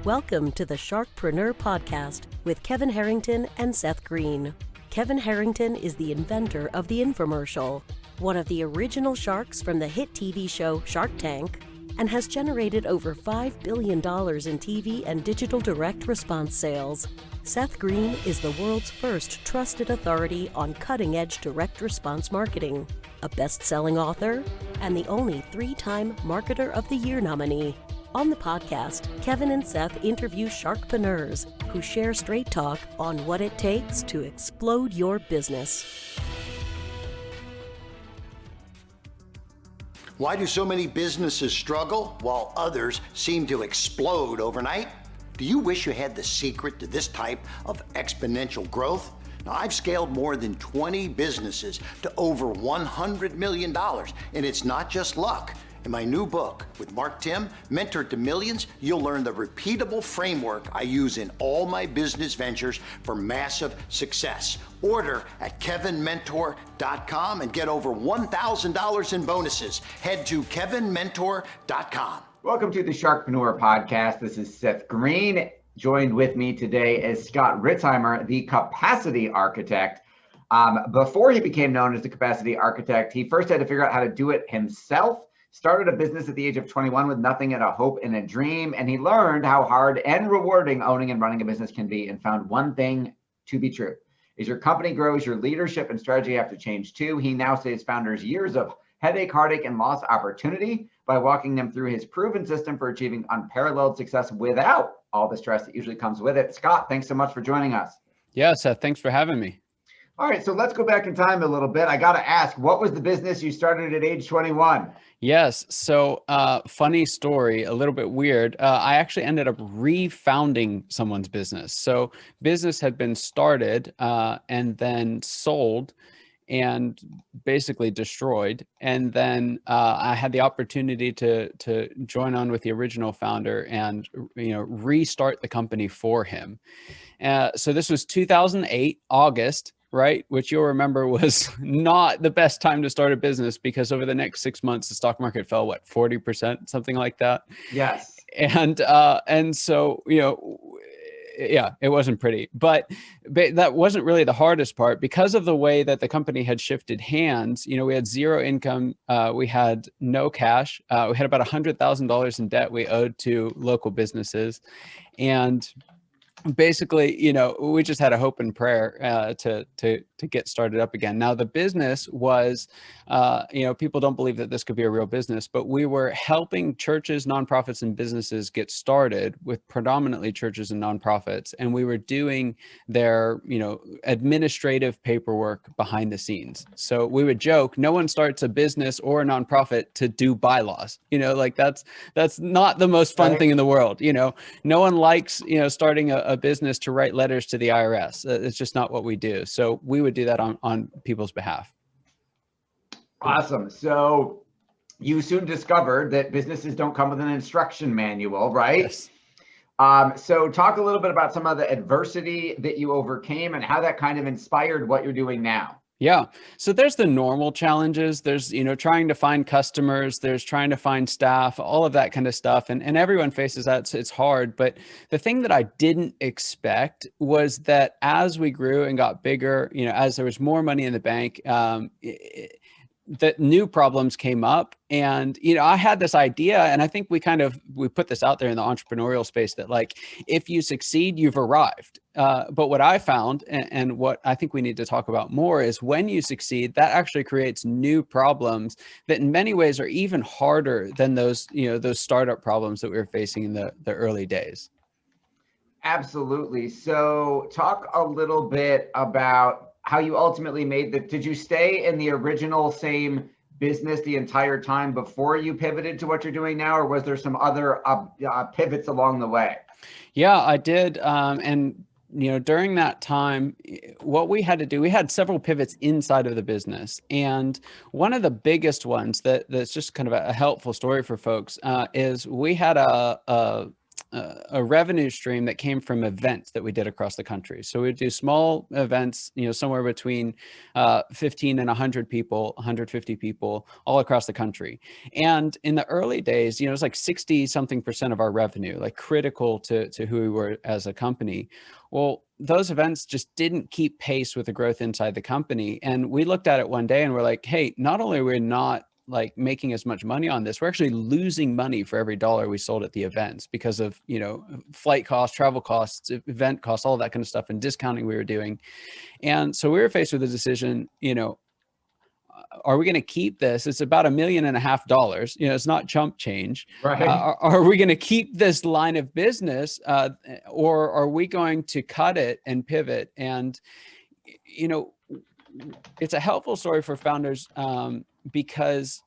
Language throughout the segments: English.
Welcome to the Sharkpreneur podcast with Kevin Harrington and Seth Greene. Kevin Harrington is the inventor of the infomercial, one of the original sharks from the hit TV show Shark Tank, and has generated over $5 billion in TV and digital direct response sales. Seth Greene is the world's first trusted authority on cutting-edge direct response marketing, a best-selling author, and the only 3-time Marketer of the Year nominee. On the podcast, Kevin and Seth interview Sharkpreneurs who share straight talk on what it takes to explode your business. Why do so many businesses struggle while others seem to explode overnight? Do you wish you had the secret to this type of exponential growth? Now, I've scaled more than 20 businesses to over $100 million, and it's not just luck. In my new book with Mark Tim, Mentor to Millions, you'll learn the repeatable framework I use in all my business ventures for massive success. Order at kevinmentor.com and get over $1,000 in bonuses. Head to kevinmentor.com. Welcome to the Sharkpreneur podcast. This is Seth Greene. Joined with me today is Scott Ritzheimer, the capacity architect. Before he became known as the capacity architect, he first had to figure out how to do it himself. Started a business at the age of 21 with nothing and a hope and a dream, and he learned how hard and rewarding owning and running a business can be and found one thing to be true. As your company grows, your leadership and strategy have to change too. He now saves founders years of headache, heartache, and lost opportunity by walking them through his proven system for achieving unparalleled success without all the stress that usually comes with it. Scott, thanks so much for joining us. Yeah, Seth, thanks for having me. All right, so let's go back in time a little bit. I got to ask, what was the business you started at age 21? Yes. So funny story, a little bit weird. I actually ended up refounding someone's business. So business had been started and then sold and basically destroyed. And then I had the opportunity to join on with the original founder and restart the company for him. So this was 2008, August. Right? Which you'll remember was not the best time to start a business because over the next 6 months, the stock market fell, 40%, something like that. Yes. And so, yeah, it wasn't pretty, but that wasn't really the hardest part because of the way that the company had shifted hands. We had zero income. We had no cash. We had about $100,000 in debt we owed to local businesses. And basically, we just had a hope and prayer to get started up again. Now, the business was, people don't believe that this could be a real business, but we were helping churches, nonprofits, and businesses get started with predominantly churches and nonprofits. And we were doing their, administrative paperwork behind the scenes. So we would joke, no one starts a business or a nonprofit to do bylaws. That's not the most fun thing in the world. No one likes, starting a business to write letters to the IRS. It's just not what we do. So we would do that on people's behalf. Awesome. So you soon discovered that businesses don't come with an instruction manual, right? Yes. So talk a little bit about some of the adversity that you overcame and how that kind of inspired what you're doing now. Yeah. So there's the normal challenges. There's, trying to find customers, there's trying to find staff, all of that kind of stuff. And everyone faces that. So it's hard. But the thing that I didn't expect was that as we grew and got bigger, as there was more money in the bank, that new problems came up. And, I had this idea, and I think we put this out there in the entrepreneurial space that if you succeed, you've arrived. But what I found and what I think we need to talk about more is when you succeed, that actually creates new problems that in many ways are even harder than those startup problems that we were facing in the early days. Absolutely. So talk a little bit about how you ultimately did you stay in the original same business the entire time before you pivoted to what you're doing now, or was there some other pivots along the way? Yeah, I did. And during that time, what we had to do, we had several pivots inside of the business. And one of the biggest ones that's just kind of a helpful story for folks is we had a a revenue stream that came from events that we did across the country. So we'd do small events, somewhere between 15 and 100 people, 150 people all across the country. And in the early days, it was like 60 something percent of our revenue, like critical to who we were as a company. Well, those events just didn't keep pace with the growth inside the company. And we looked at it one day and we're like, hey, not only are we not like making as much money on this, we're actually losing money for every dollar we sold at the events because of, flight costs, travel costs, event costs, all that kind of stuff, and discounting we were doing. And so we were faced with a decision, are we going to keep this? It's about $1.5 million. It's not chump change. Right. Are we going to keep this line of business, or are we going to cut it and pivot? And, it's a helpful story for founders, because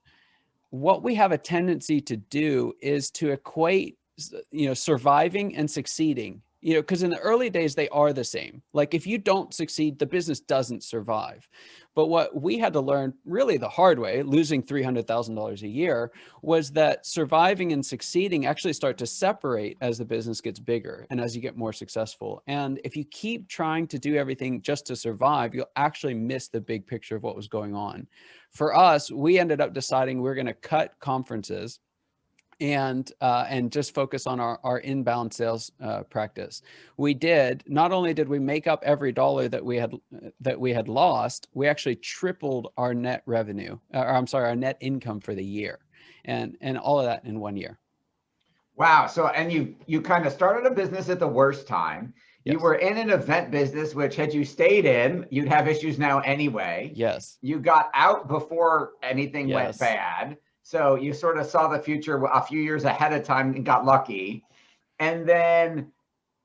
what we have a tendency to do is to equate, surviving and succeeding, because in the early days, they are the same. Like if you don't succeed, the business doesn't survive. But what we had to learn really the hard way, losing $300,000 a year, was that surviving and succeeding actually start to separate as the business gets bigger and as you get more successful. And if you keep trying to do everything just to survive, you'll actually miss the big picture of what was going on. For us, we ended up deciding we're going to cut conferences and just focus on our inbound sales practice. We did. Not only did we make up every dollar that we had lost, we actually tripled our net revenue, our net income for the year, and all of that in 1 year. Wow. So, and you kind of started a business at the worst time. Yes. You were in an event business, which had you stayed in, you'd have issues now anyway. Yes. You got out before anything went Yes. bad. So you sort of saw the future a few years ahead of time and got lucky. And then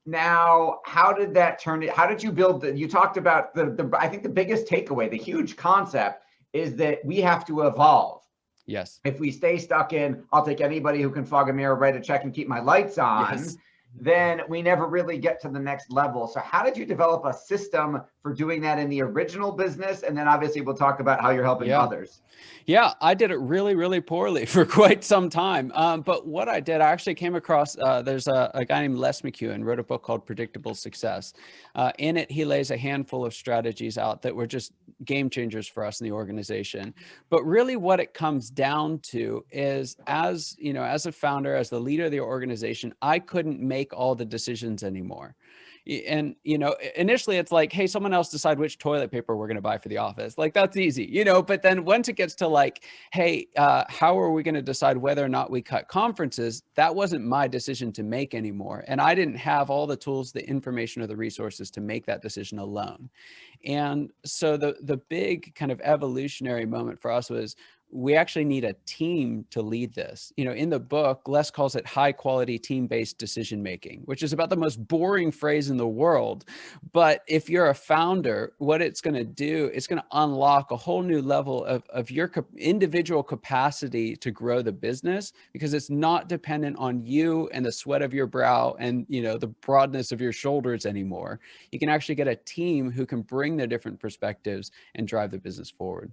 now, how did that turn it? How did you build you talked about I think the biggest takeaway, the huge concept is that we have to evolve. Yes. If we stay stuck in, I'll take anybody who can fog a mirror, write a check and keep my lights on. Yes. Then we never really get to the next level. So how did you develop a system for doing that in the original business? And then obviously we'll talk about how you're helping others. Yeah, I did it really, really poorly for quite some time. But what I did, I actually came across, there's a guy named Les McEwen, wrote a book called Predictable Success. In it, he lays a handful of strategies out that were just game changers for us in the organization. But really what it comes down to is, as a founder, as the leader of the organization, I couldn't make all the decisions anymore. And, initially it's like, hey, someone else decide which toilet paper we're going to buy for the office. Like that's easy, but then once it gets to like, hey, how are we going to decide whether or not we cut conferences? That wasn't my decision to make anymore. And I didn't have all the tools, the information, or the resources to make that decision alone. And so the big kind of evolutionary moment for us was, we actually need a team to lead this. In the book, Les calls it high quality team-based decision making, which is about the most boring phrase in the world. But if you're a founder, what it's going to do, it's going to unlock a whole new level of your individual capacity to grow the business, because it's not dependent on you and the sweat of your brow and, the broadness of your shoulders anymore. You can actually get a team who can bring their different perspectives and drive the business forward.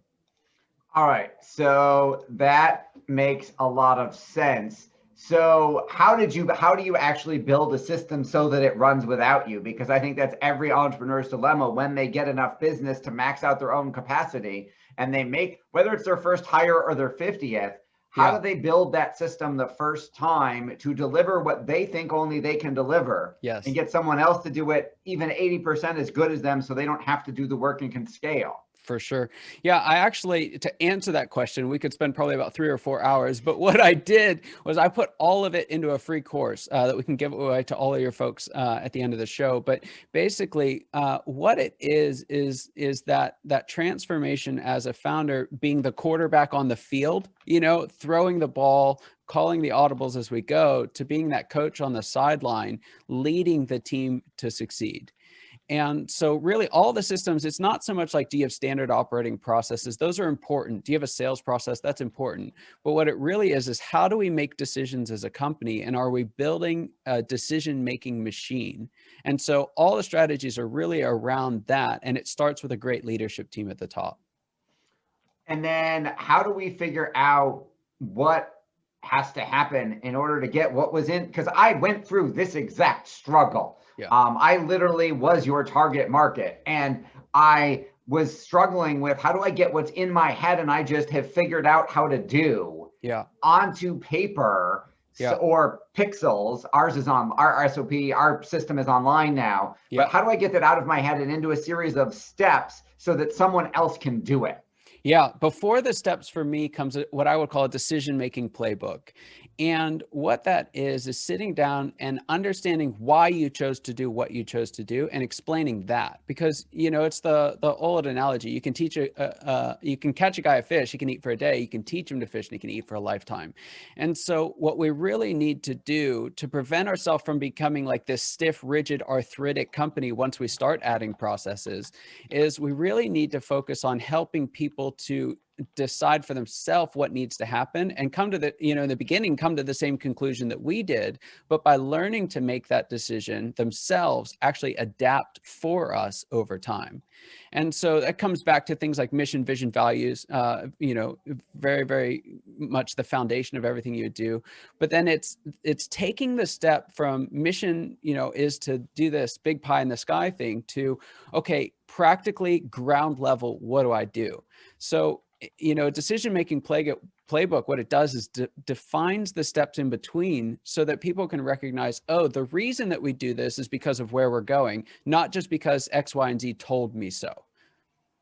All right, so that makes a lot of sense. So how do you actually build a system so that it runs without you? Because I think that's every entrepreneur's dilemma when they get enough business to max out their own capacity, and they make, whether it's their first hire or their 50th, how do they build that system the first time to deliver what they think only they can deliver? Yes. And get someone else to do it even 80% as good as them, so they don't have to do the work and can scale? For sure. Yeah, I actually, to answer that question, we could spend probably about 3 or 4 hours. But what I did was I put all of it into a free course that we can give away to all of your folks at the end of the show. But basically, what it is that transformation as a founder, being the quarterback on the field, throwing the ball, calling the audibles as we go, to being that coach on the sideline, leading the team to succeed. And so really all the systems, it's not so much like, do you have standard operating processes? Those are important. Do you have a sales process? That's important. But what it really is how do we make decisions as a company? And are we building a decision-making machine? And so all the strategies are really around that. And it starts with a great leadership team at the top. And then how do we figure out has to happen in order to get what was in, because I went through this exact struggle. Yeah. I literally was your target market, and I was struggling with how do I get what's in my head and I just have figured out how to do onto paper or pixels. Ours is on our SOP, our system is online now. But how do I get that out of my head and into a series of steps so that someone else can do it? Yeah, before the steps for me comes what I would call a decision-making playbook. And what that is sitting down and understanding why you chose to do what you chose to do and explaining that. Because, you know, it's the old analogy. You can teach you can catch a guy a fish, he can eat for a day. You can teach him to fish and he can eat for a lifetime. And so what we really need to do to prevent ourselves from becoming like this stiff, rigid, arthritic company once we start adding processes is we really need to focus on helping people to decide for themselves what needs to happen and come to the, you know, in the beginning, come to the same conclusion that we did, but by learning to make that decision themselves, actually adapt for us over time. And so that comes back to things like mission, vision, values, you know, very, very much the foundation of everything you do. But then it's taking the step from mission, you know, is to do this big pie in the sky thing to, okay, practically ground level, what do I do? So, you know, decision-making playbook, what it does is defines the steps in between so that people can recognize, oh, the reason that we do this is because of where we're going, not just because X, Y, and Z told me so.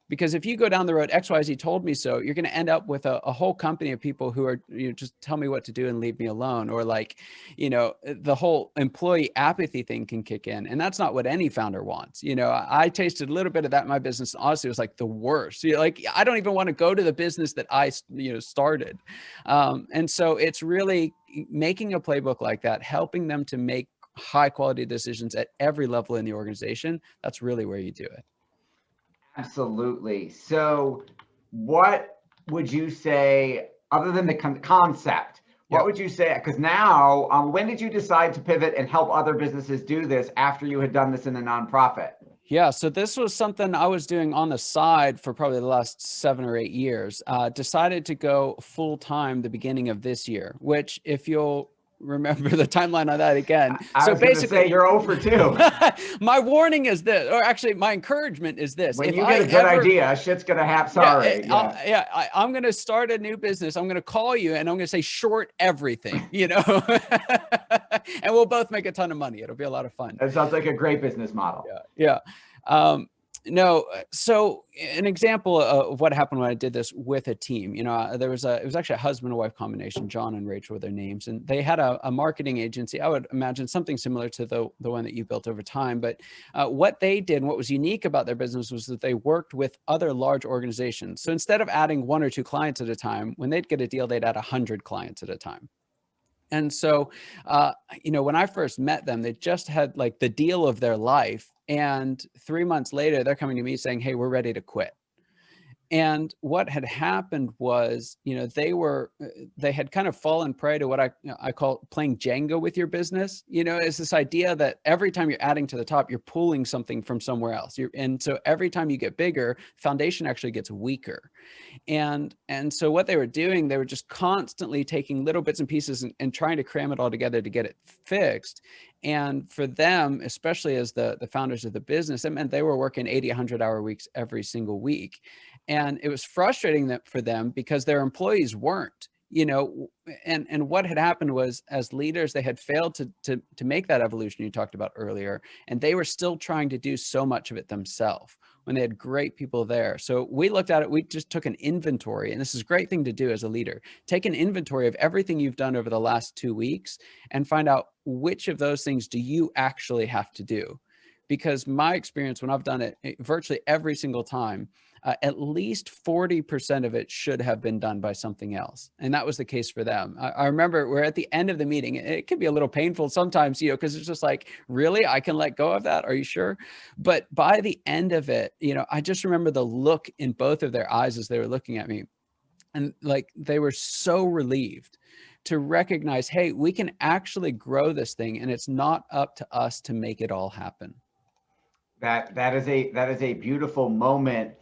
Because if you go down the road, X, Y, Z told me so, you're going to end up with a whole company of people who are, you know, just tell me what to do and leave me alone. Or like, you know, the whole employee apathy thing can kick in. And that's not what any founder wants. You know, I tasted a little bit of that in my business. Honestly, it was like the worst. You know, like, I don't even want to go to the business that I, you know, started. And so it's really making a playbook like that, helping them to make high quality decisions at every level in the organization. That's really where you do it. Absolutely. So what would you say, other than the concept, what would you say? Because now, when did you decide to pivot and help other businesses do this after you had done this in a nonprofit? Yeah, so this was something I was doing on the side for probably the last 7 or 8 years. Decided to go full time the beginning of this year, which if you'll remember the timeline on that again. I was basically say you're 0 for 2. My warning is this, or actually my encouragement is this. When you get a good idea, shit's going to happen. Sorry. I'm going to start a new business. I'm going to call you and I'm going to say short everything, you know, and we'll both make a ton of money. It'll be a lot of fun. That sounds like a great business model. Yeah. No, so an example of what happened when I did this with a team, you know, it was actually a husband and wife combination, John and Rachel were their names, and they had a marketing agency. I would imagine something similar to the one that you built over time. But what they did, and what was unique about their business was that they worked with other large organizations. So instead of adding 1 or 2 clients at a time, when they'd get a deal, they'd add 100 clients at a time. And so, you know, when I first met them, they just had like the deal of their life. And 3 months later, they're coming to me saying, hey, we're ready to quit. And what had happened was, you know, they had kind of fallen prey to what I call playing Jenga with your business. You know, it's this idea that every time you're adding to the top, you're pulling something from somewhere else. And so every time you get bigger, foundation actually gets weaker. And so what they were doing, they were just constantly taking little bits and pieces and trying to cram it all together to get it fixed. And for them, especially as the founders of the business, it meant they were working 80, 100-hour weeks every single week. And it was frustrating for them because their employees weren't, you know, and what had happened was, as leaders, they had failed to make that evolution you talked about earlier. And they were still trying to do so much of it themselves when they had great people there. So we looked at it, we just took an inventory, and this is a great thing to do as a leader. Take an inventory of everything you've done over the last 2 weeks and find out which of those things do you actually have to do. Because my experience when I've done it virtually every single time, at least 40% of it should have been done by something else. And that was the case for them. I remember we're at the end of the meeting. It can be a little painful sometimes, you know, because it's just like, really, I can let go of that? Are you sure? But by the end of it, you know, I just remember the look in both of their eyes as they were looking at me. And like, they were so relieved to recognize, hey, we can actually grow this thing, and it's not up to us to make it all happen. That is a beautiful moment.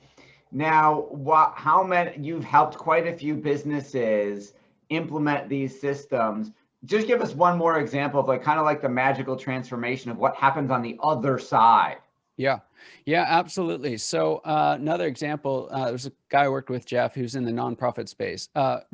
Now, how many, you've helped quite a few businesses, implement these systems. Just give us one more example of like kind of like the magical transformation of what happens on the other side. Yeah. Yeah, absolutely. So another example, there's a guy I worked with, Jeff, who's in the nonprofit space,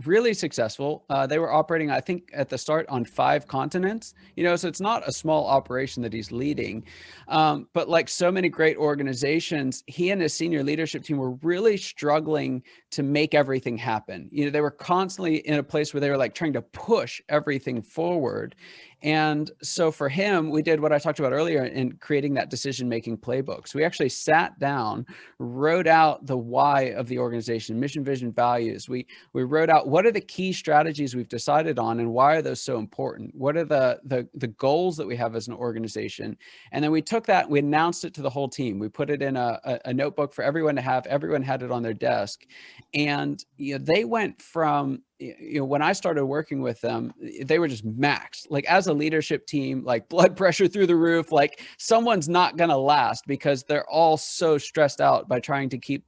really successful. They were operating, I think at the start on 5 continents, so it's not a small operation that he's leading. But like so many great organizations, he and his senior leadership team were really struggling to make everything happen. They were constantly in a place where they were like trying to push everything forward. And so for him, we did what I talked about earlier in creating that decision-making playbook. So we actually sat down, wrote out the why of the organization, mission, vision, values. We wrote out what are the key strategies we've decided on and why are those so important? What are the goals that we have as an organization? And then we took that, we announced it to the whole team. We put it in a notebook for everyone to have. Everyone had it on their desk. And they went from, when I started working with them, they were just maxed. Like as a leadership team, like blood pressure through the roof, like someone's not going to last because they're all so stressed out by trying to keep,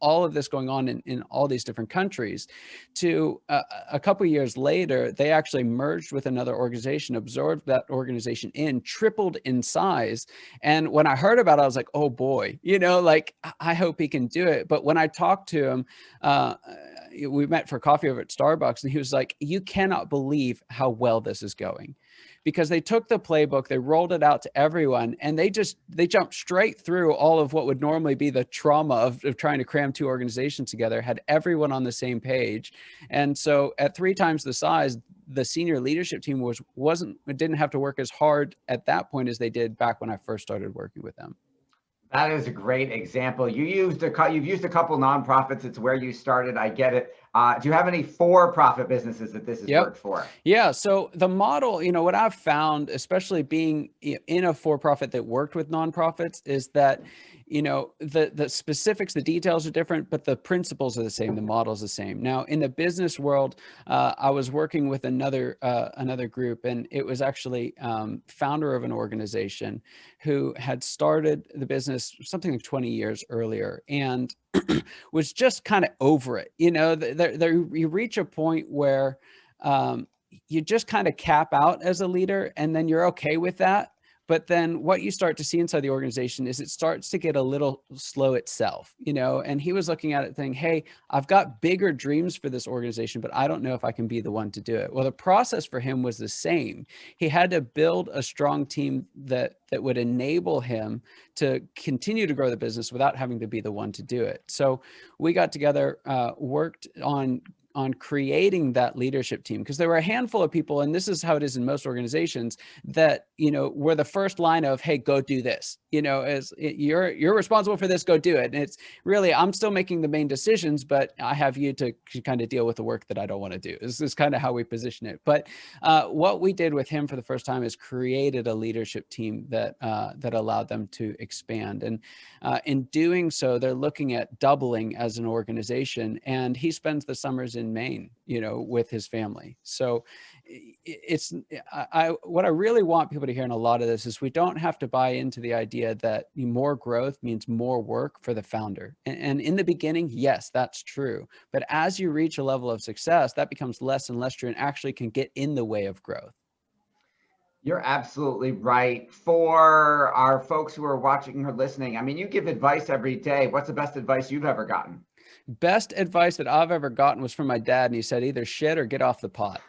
all of this going on in all these different countries. To a couple of years later, they actually merged with another organization, absorbed that organization in, tripled in size. And when I heard about it, I was like, oh boy, like I hope he can do it. But when I talked to him, we met for coffee over at Starbucks, and he was like, you cannot believe how well this is going, because they took the playbook, they rolled it out to everyone, and they jumped straight through all of what would normally be the trauma of trying to cram 2 organizations together, had everyone on the same page. And so at 3 times the size, the senior leadership team didn't have to work as hard at that point as they did back when I first started working with them. That is a great example. You've used a couple nonprofits. It's where you started. I get it. Do you have any for-profit businesses that this has worked for? Yeah. So the model, what I've found, especially being in a for-profit that worked with nonprofits, is that, the specifics, the details are different, but the principles are the same. The model is the same. Now, in the business world, I was working with another group, and it was actually founder of an organization who had started the business something like 20 years earlier, and was just kind of over it. You reach a point where you just kind of cap out as a leader, and then you're okay with that. But then what you start to see inside the organization is it starts to get a little slow itself, and he was looking at it thinking, hey, I've got bigger dreams for this organization, but I don't know if I can be the one to do it. Well, the process for him was the same. He had to build a strong team that would enable him to continue to grow the business without having to be the one to do it. So we got together, worked on creating that leadership team, because there were a handful of people, and this is how it is in most organizations, that were the first line of, hey, go do this, as you're responsible for this, go do it. And it's really, I'm still making the main decisions, but I have you to kind of deal with the work that I don't want to do. This is kind of how we position it. But what we did with him for the first time is created a leadership team that allowed them to expand. And in doing so, they're looking at doubling as an organization, and he spends the summers in Maine, with his family. So what I really want people to hear in a lot of this is we don't have to buy into the idea that more growth means more work for the founder. And in the beginning, yes, that's true. But as you reach a level of success, that becomes less and less true and actually can get in the way of growth. You're absolutely right. For our folks who are watching or listening, you give advice every day. What's the best advice you've ever gotten? Best advice that I've ever gotten was from my dad, and he said, either shit or get off the pot.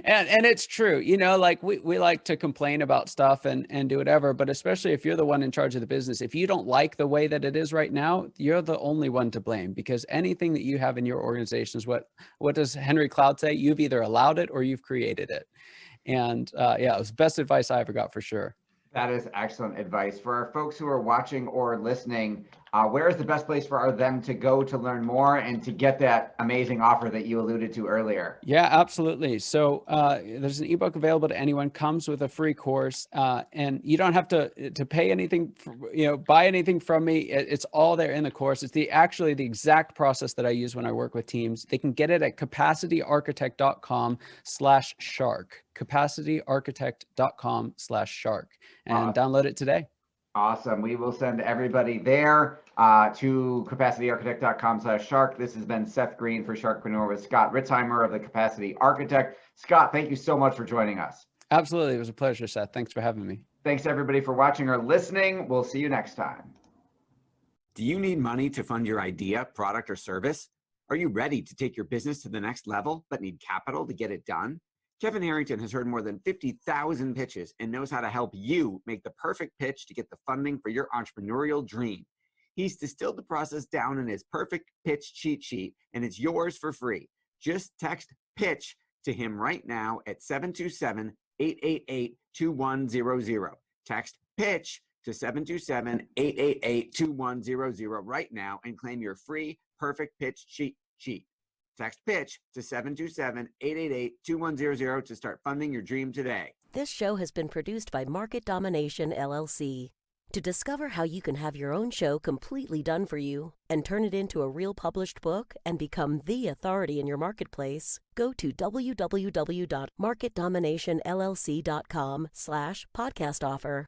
and it's true, like we like to complain about stuff and do whatever, but especially if you're the one in charge of the business, if you don't like the way that it is right now, you're the only one to blame, because anything that you have in your organization is what does Henry Cloud say? You've either allowed it or you've created it. And it was the best advice I ever got, for sure. That is excellent advice. For our folks who are watching or listening, where is the best place for them to go to learn more and to get that amazing offer that you alluded to earlier? Yeah, absolutely. So there's an ebook available to anyone, comes with a free course, and you don't have to pay anything, buy anything from me. It's all there in the course. It's actually the exact process that I use when I work with teams. They can get it at capacityarchitect.com/shark, capacityarchitect.com/shark, and download it today. Awesome. We will send everybody there to capacityarchitect.com/shark. This has been Seth Greene for Sharkpreneur with Scott Ritzheimer of the Capacity Architect. Scott, thank you so much for joining us. Absolutely. It was a pleasure, Seth. Thanks for having me. Thanks everybody for watching or listening. We'll see you next time. Do you need money to fund your idea, product, or service? Are you ready to take your business to the next level but need capital to get it done? Kevin Harrington has heard more than 50,000 pitches and knows how to help you make the perfect pitch to get the funding for your entrepreneurial dream. He's distilled the process down in his perfect pitch cheat sheet, and it's yours for free. Just text PITCH to him right now at 727-888-2100. Text PITCH to 727-888-2100 right now and claim your free perfect pitch cheat sheet. Text PITCH to 727-888-2100 to start funding your dream today. This show has been produced by Market Domination, LLC. To discover how you can have your own show completely done for you and turn it into a real published book and become the authority in your marketplace, go to www.marketdominationllc.com/podcast offer.